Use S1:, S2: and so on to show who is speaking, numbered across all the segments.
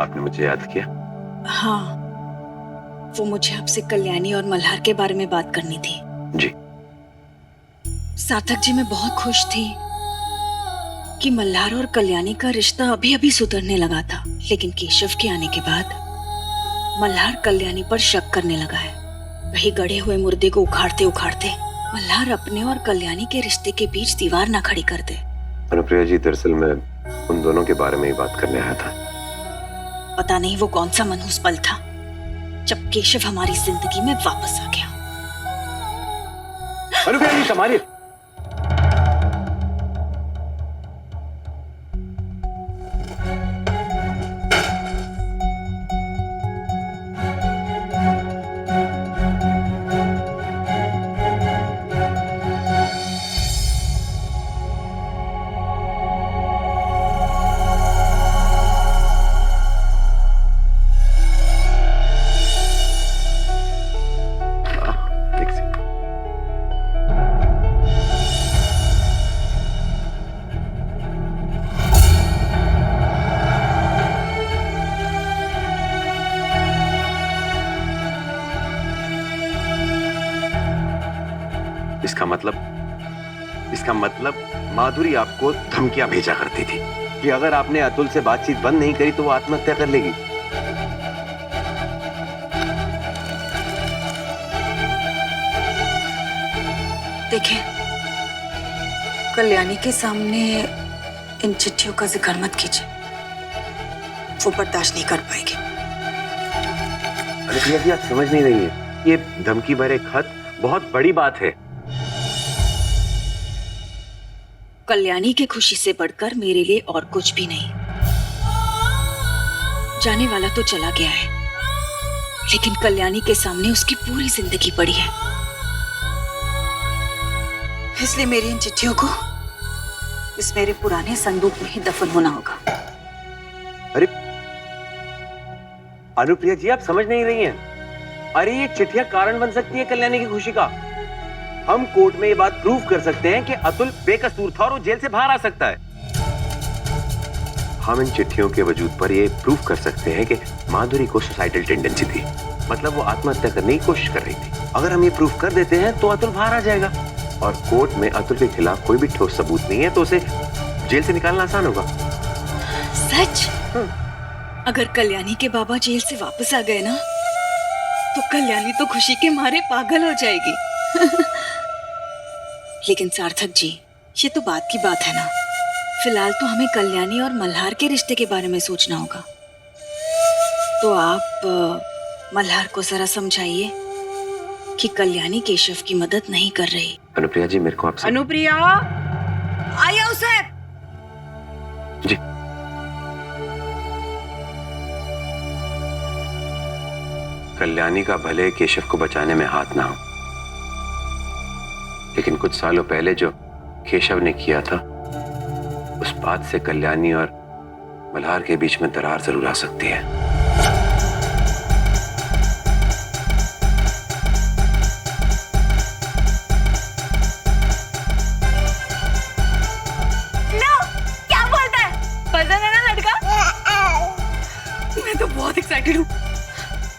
S1: आपने मुझे याद किया?
S2: हाँ, वो मुझे आपसे कल्याणी और मल्हार के बारे में बात करनी थी।
S1: जी।
S2: सार्थक जी, मैं बहुत खुश थी कि मल्हार और कल्याणी का रिश्ता अभी अभी सुधरने लगा था, लेकिन केशव के आने के बाद मल्हार कल्याणी पर शक करने लगा है। वही गड़े हुए मुर्दे को उखाड़ते उखाड़ते मल्हार अपने और कल्याणी के रिश्ते के बीच दीवार ना खड़ी कर दे।
S1: अनुप्रिया जी, दरअसल मैं उन दोनों के बारे में ही बात करने आया था।
S2: पता नहीं वो कौन सा मनहूस पल था जब केशव हमारी जिंदगी में वापस आ गया।
S1: अनुप्रिया जी, संभालिए। इसका मतलब माधुरी आपको धमकियां भेजा करती थी कि अगर आपने अतुल से बातचीत बंद नहीं करी तो वो आत्महत्या कर लेगी।
S2: देखें, कल्याणी के सामने इन चिट्ठियों का जिक्र मत कीजिए, वो बर्दाश्त नहीं कर पाएगी।
S1: अनुप्रिया जी, आप समझ नहीं रही है, ये धमकी भरे खत बहुत बड़ी बात है।
S2: कल्याणी की खुशी से बढ़कर मेरे लिए और कुछ भी नहीं। जाने वाला तो चला गया है, लेकिन कल्याणी के सामने उसकी पूरी जिंदगी पड़ी है। इसलिए मेरी इन चिट्ठियों को इस मेरे पुराने संदूक में ही दफन होना होगा।
S1: अरे अनुप्रिया जी, आप समझ नहीं रही हैं। अरे ये चिट्ठियां कारण बन सकती है कल्याणी की खुशी का। हम कोर्ट में ये बात प्रूव कर सकते हैं कि अतुल बेकसूर था और वो जेल से बाहर आ सकता है। हम इन चिट्ठियों के वजूद पर ये प्रूव कर सकते हैं कि माधुरी को सुसाइडल टेंडेंसी थी, मतलब वो आत्महत्या करने की कोशिश कर रही थी। अगर हम ये प्रूव कर देते हैं तो अतुल बाहर आ जाएगा और कोर्ट में अतुल के खिलाफ कोई भी ठोस सबूत नहीं है तो उसे जेल से निकालना आसान होगा।
S2: सच? अगर कल्याणी के बाबा जेल से वापस आ गए ना, तो कल्याणी तो खुशी के मारे पागल हो जाएगी। लेकिन सार्थक जी, ये तो बात की बात है ना। फिलहाल तो हमें कल्याणी और मल्हार के रिश्ते के बारे में सोचना होगा। तो आप मल्हार को जरा समझाइए कि कल्याणी केशव की मदद नहीं कर रही।
S1: अनुप्रिया जी, मेरे को आपसे।
S2: अनुप्रिया, आया उसे।
S1: जी। कल्याणी का भले केशव को बचाने में हाथ ना हो, लेकिन कुछ सालों पहले जो केशव ने किया था, उस बात से कल्याणी और मल्हार के बीच में दरार जरूर आ सकती है।
S2: लो, क्या बोलता है? पसंद है ना लड़का? मैं तो बहुत एक्साइटेड हूँ।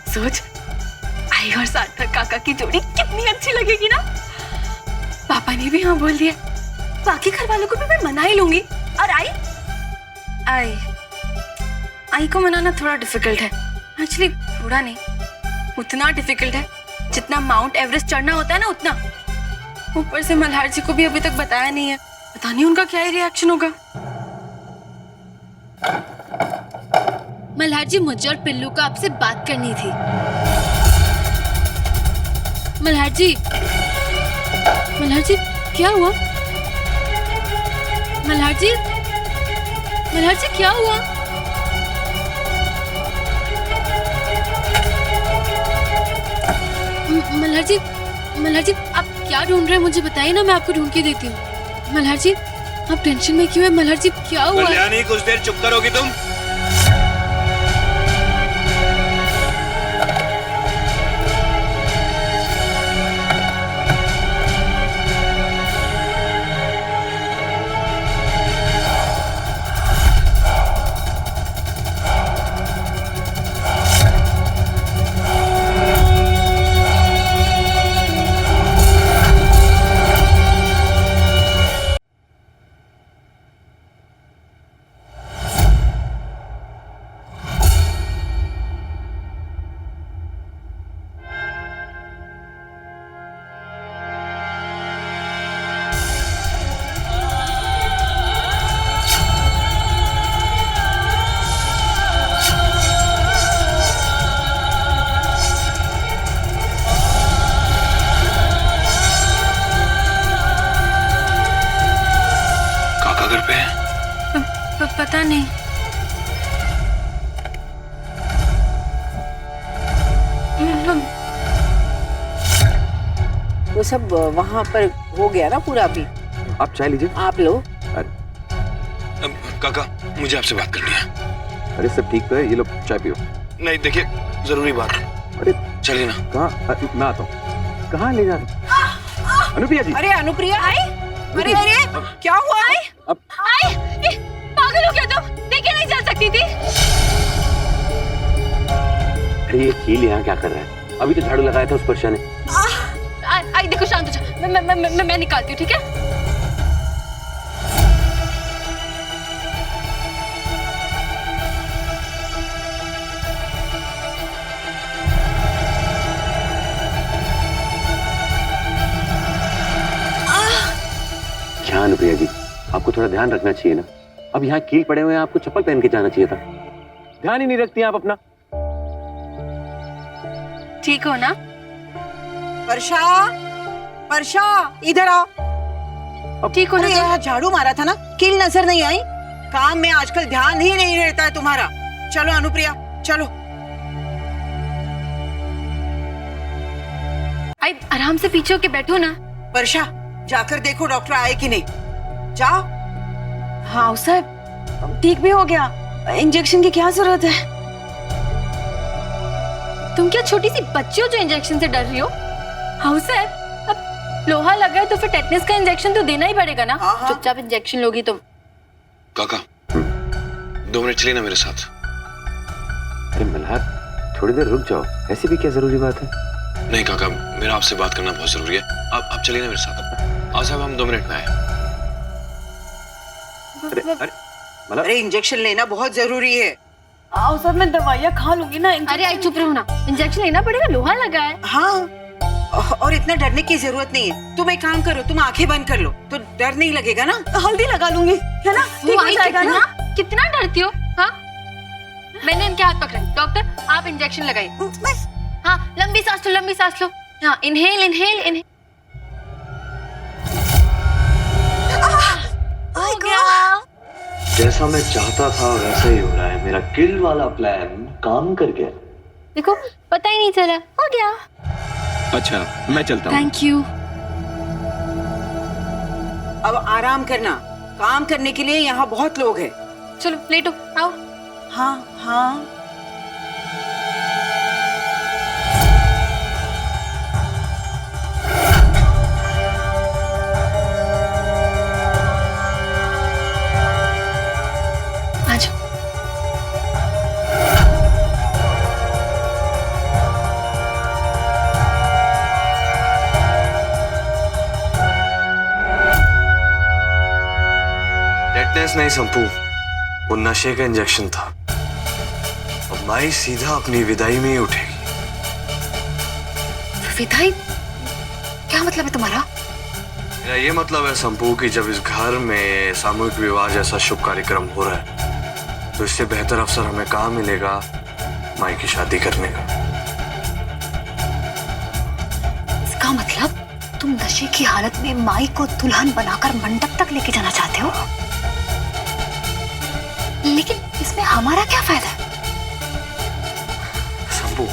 S2: सोच, आई और सार्थक काका की जोड़ी कितनी अच्छी लगेगी ना। पापा ने भी हाँ बोल दिया। बाकी घर वालों को भी मैं मना ही लूंगी। और आई को मनाना थोड़ा डिफिकल्ट है। एक्चुअली थोड़ा नहीं, उतना डिफिकल्ट है जितना माउंट एवरेस्ट चढ़ना होता है ना, उतना। ऊपर से मल्हार जी को भी अभी तक बताया नहीं है। पता नहीं उनका क्या ही रिएक्शन होगा।
S3: मल्हार जी, मुझे और पिल्लू को आपसे बात करनी थी। मल्हार जी, क्या हुआ? मल्हार जी, क्या हुआ? मल्हार जी, आप क्या ढूंढ रहे हैं? मुझे बताइए ना, मैं आपको ढूंढ के देती हूँ। मल्हार जी, आप टेंशन में क्यों है? मल्हार जी, क्या हुआ?
S4: कल्याणी, कुछ देर चुप करोगी तुम? घर पे है?
S3: पता नहीं।
S2: वो सब वहाँ पर हो गया ना पूरा। अभी
S1: आप चाय लीजिए।
S2: आप लो।
S4: काका, मुझे आपसे बात करनी है।
S1: अरे सब ठीक तो है, ये लो चाय पियो।
S4: नहीं देखिए, जरूरी बात है।
S1: अरे
S4: चलिए ना।
S1: कहाँ? मैं आता हूँ। कहाँ ले जा रहे? अनुप्रिया जी।
S2: अरे अनुप्रिया आई। अरे अरे क्या हुआ?
S1: अब
S3: पागल हो गया तुम? देखे नहीं चल सकती थी?
S1: अरे ये कील यहाँ क्या कर रहा है? अभी तो झाड़ू लगाया था उस पर ने।
S3: आई देखो, शांत हो जा। मैं निकालती हूँ, ठीक है?
S1: क्या अनुप्रिया जी, आपको थोड़ा ध्यान रखना चाहिए ना। अब यहाँ कील पड़े हुए हैं, आपको चप्पल पहन के जाना चाहिए था। ध्यान ही नहीं रखती आप अपना।
S3: ठीक हो ना?
S2: वर्षा, वर्षा इधर आओ।
S3: ठीक हो ना?
S2: अरे यहाँ झाड़ू मारा था ना, कील नजर नहीं आई? काम में आजकल ध्यान ही नहीं रहता है तुम्हारा। चलो अनुप्रिया चलो।
S3: आई आराम से पीछे होके बैठो ना।
S2: वर्षा जाकर देखो डॉक्टर आए कि नहीं। जाओ। हाँ साहब, ठीक भी हो गया। इंजेक्शन की क्या जरूरत है?
S3: तुम क्या छोटी सी बच्ची हो जो इंजेक्शन से डर रही हो? हाउस है, अब लोहा लगा है तो फिर टेटनस का इंजेक्शन तो देना ही पड़ेगा ना।
S2: हाँ।
S3: चुपचाप इंजेक्शन लोगी तुम।
S4: काका, 2 मिनट चलिए ना मेरे साथ।
S1: अरे मल्हार, थोड़ी देर रुक जाओ, ऐसी भी क्या जरूरी बात है?
S4: नहीं काका, मेरा आपसे बात करना बहुत जरूरी है। आप चलिए ना मेरे साथ। आज साहब हम 2 मिनट में आए।
S1: अरे मतलब
S2: अरे इंजेक्शन लेना बहुत जरूरी है।
S5: आओ सर, मैं दवाइयाँ खा लूंगी ना।
S3: अरे आई चुप रहो ना, इंजेक्शन लेना पड़ेगा, लोहा लगा है।
S2: हाँ, और इतना डरने की जरूरत नहीं है। तुम एक काम करो, तुम आंखें बंद कर लो तो डर नहीं लगेगा ना।
S5: हल्दी लगा लूंगी, है ना? ठीक हो जाएगा ना?
S3: कितना डरती हो? हाँ, मैंने इनके हाथ पकड़े। डॉक्टर आप इंजेक्शन लगाइए। हाँ, लंबी सांस लो, लंबी सांस लो। हाँ, इनहेल इनहेल इनहेल। हो गया।
S6: जैसा मैं चाहता था वैसा ही हो रहा है। मेरा किल वाला प्लान काम कर गया।
S3: देखो, पता ही नहीं चला, हो गया।
S1: अच्छा, मैं चलता हूँ।
S3: Thank you.
S2: अब आराम करना। काम करने के लिए यहाँ बहुत लोग हैं।
S3: चलो लेटो, आओ।
S2: हाँ हाँ।
S6: टेटनेस नहीं संपू, वो नशे का इंजेक्शन था। अब माई सीधा अपनी विदाई में ही उठेगी।
S3: विदाई? क्या मतलब है तुम्हारा?
S6: मेरा ये मतलब है संपू कि जब इस घर में सामूहिक विवाह जैसा शुभ कार्यक्रम हो रहा है तो इससे बेहतर अवसर हमें कहाँ मिलेगा माई की शादी करने का।
S7: इसका मतलब तुम नशे की हालत में माई को दुल्हन बनाकर मंडप तक लेके जाना चाहते हो? लेकिन इसमें हमारा क्या फायदा है?
S6: संपू,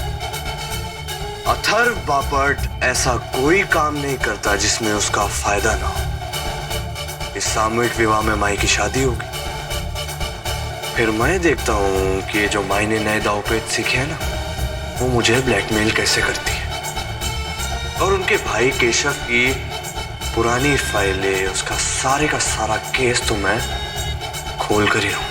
S6: अथर्व बापट ऐसा कोई काम नहीं करता जिसमें उसका फायदा ना हो। इस सामूहिक विवाह में माई की शादी होगी, फिर मैं देखता हूँ कि ये जो माई ने नए दांवपेच सीखे हैं ना, वो मुझे ब्लैकमेल कैसे करती है। और उनके भाई केशव की पुरानी फाइलें, उसका सारे का सारा केस तो मैं खोल कर ही रहूं।